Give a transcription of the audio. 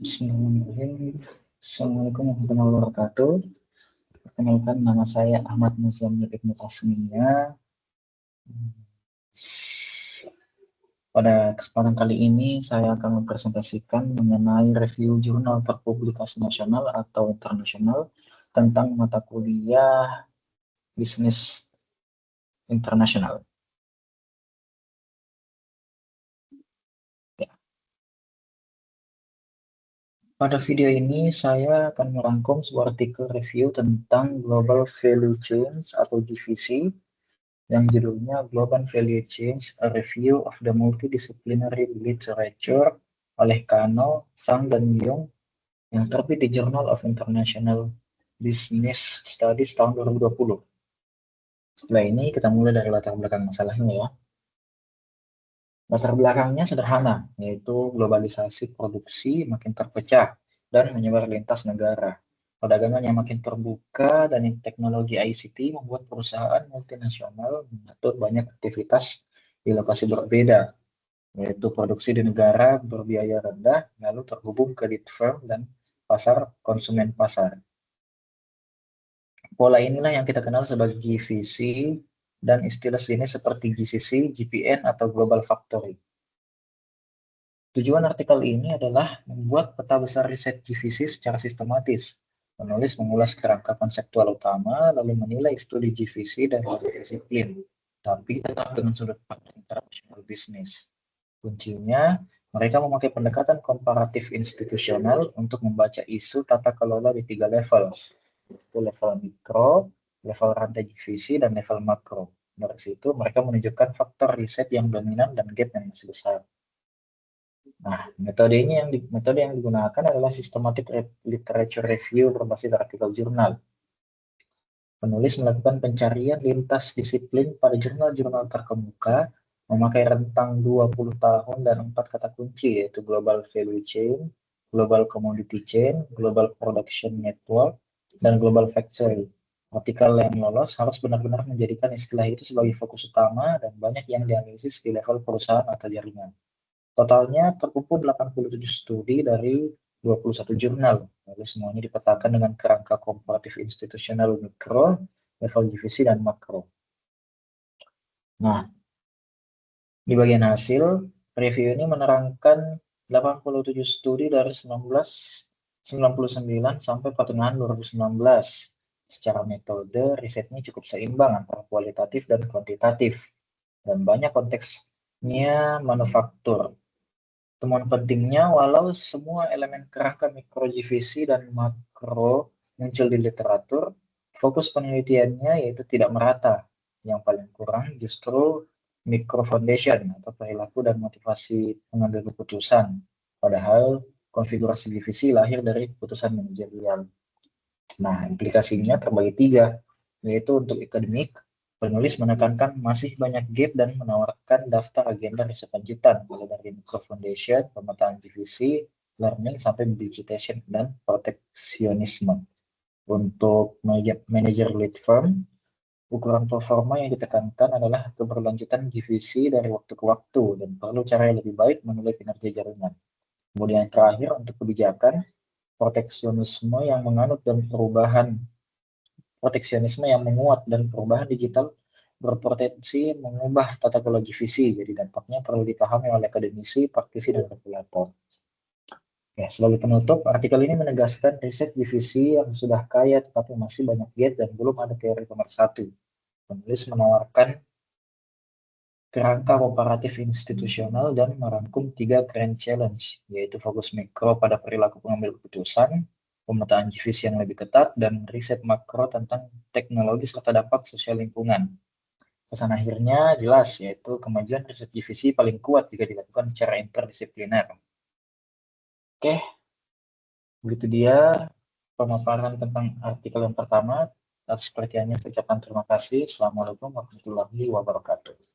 Bismillahirrahmanirrahim. Assalamualaikum warahmatullahi wabarakatuh. Perkenalkan, nama saya Ahmad Muzammil Ibnu Tasmiyah. Pada kesempatan kali ini saya akan mempresentasikan mengenai review jurnal terpublikasi nasional atau internasional tentang mata kuliah bisnis internasional. Ya. Pada video ini saya akan merangkum sebuah artikel review tentang Global Value Chains atau GVC yang judulnya Global Value Chains, A Review of the Multidisciplinary Literature oleh Kano, Sang, dan Yung yang terbit di Journal of International Business Studies tahun 2020. Setelah ini kita mulai dari latar belakang masalahnya ya. Latar belakangnya sederhana, yaitu globalisasi produksi makin terpecah dan menyebar lintas negara. Perdagangan yang makin terbuka dan teknologi ICT membuat perusahaan multinasional mengatur banyak aktivitas di lokasi berbeda, yaitu produksi di negara berbiaya rendah, lalu terhubung ke lead firm dan pasar konsumen pasar. Pola inilah yang kita kenal sebagai GVC dan istilah sini seperti GCC, GPN, atau Global Factory. Tujuan artikel ini adalah membuat peta besar riset GVC secara sistematis. Penulis mengulas kerangka konseptual utama, lalu menilai studi GVC dari berbagai disiplin, tapi tetap dengan sudut pandang internasional bisnis. Kuncinya, mereka memakai pendekatan komparatif institusional untuk membaca isu tata kelola di 3 level, yaitu level mikro, level rantai GVC, dan level makro. Dari situ, mereka menunjukkan faktor riset yang dominan dan gap yang masih besar. Nah, metode yang digunakan adalah systematic literature review berbasis artikel jurnal. Penulis melakukan pencarian lintas disiplin pada jurnal-jurnal terkemuka, memakai rentang 20 tahun dan 4 kata kunci, yaitu Global Value Chain, Global Commodity Chain, Global Production Network, dan Global Factory. Artikel yang lolos harus benar-benar menjadikan istilah itu sebagai fokus utama dan banyak yang dianalisis di level perusahaan atau jaringan. Totalnya terkumpul 87 studi dari 21 jurnal, lalu semuanya dipetakan dengan kerangka komparatif institusional mikro, level divisi, dan makro. Nah, di bagian hasil, review ini menerangkan 87 studi dari 1999 sampai pertengahan 2019. Secara metode, risetnya cukup seimbang antara kualitatif dan kuantitatif, dan banyak konteksnya manufaktur. Temuan pentingnya, walau semua elemen kerangka mikro GVC dan makro muncul di literatur, fokus penelitiannya yaitu tidak merata. Yang paling kurang justru micro foundation atau perilaku dan motivasi pengambil keputusan. Padahal konfigurasi divisi lahir dari keputusan manajerial. Nah, implikasinya terbagi 3, yaitu untuk akademik, penulis menekankan masih banyak gap dan menawarkan daftar agenda riset lanjutan, mulai dari micro foundation, pemetaan divisi, learning, sampai digitization dan proteksionisme. Untuk manager lead firm, ukuran performa yang ditekankan adalah keberlanjutan GVC dari waktu ke waktu dan perlu cara yang lebih baik menilai kinerja jaringan. Kemudian terakhir untuk kebijakan, proteksionisme yang menganut dan proteksionisme yang menguat dan perubahan digital berpotensi mengubah tata kelola GVC. Jadi dampaknya perlu dipahami oleh akademisi, praktisi, dan regulator. Ya, sebagai penutup, artikel ini menegaskan riset GVC yang sudah kaya tetapi masih banyak gap dan belum ada teori pemersatu. Penulis menawarkan kerangka komparatif institusional dan merangkum 3 grand challenge, yaitu fokus mikro pada perilaku pengambil keputusan, pemetaan GVC yang lebih ketat, dan riset makro tentang teknologi serta dampak sosial lingkungan. Pesan akhirnya jelas, yaitu kemajuan riset GVC paling kuat jika dilakukan secara interdisipliner. Oke, begitu dia pemaparan tentang artikel yang pertama. Atas perhatiannya saya ucapkan terima kasih. Assalamualaikum warahmatullahi wabarakatuh.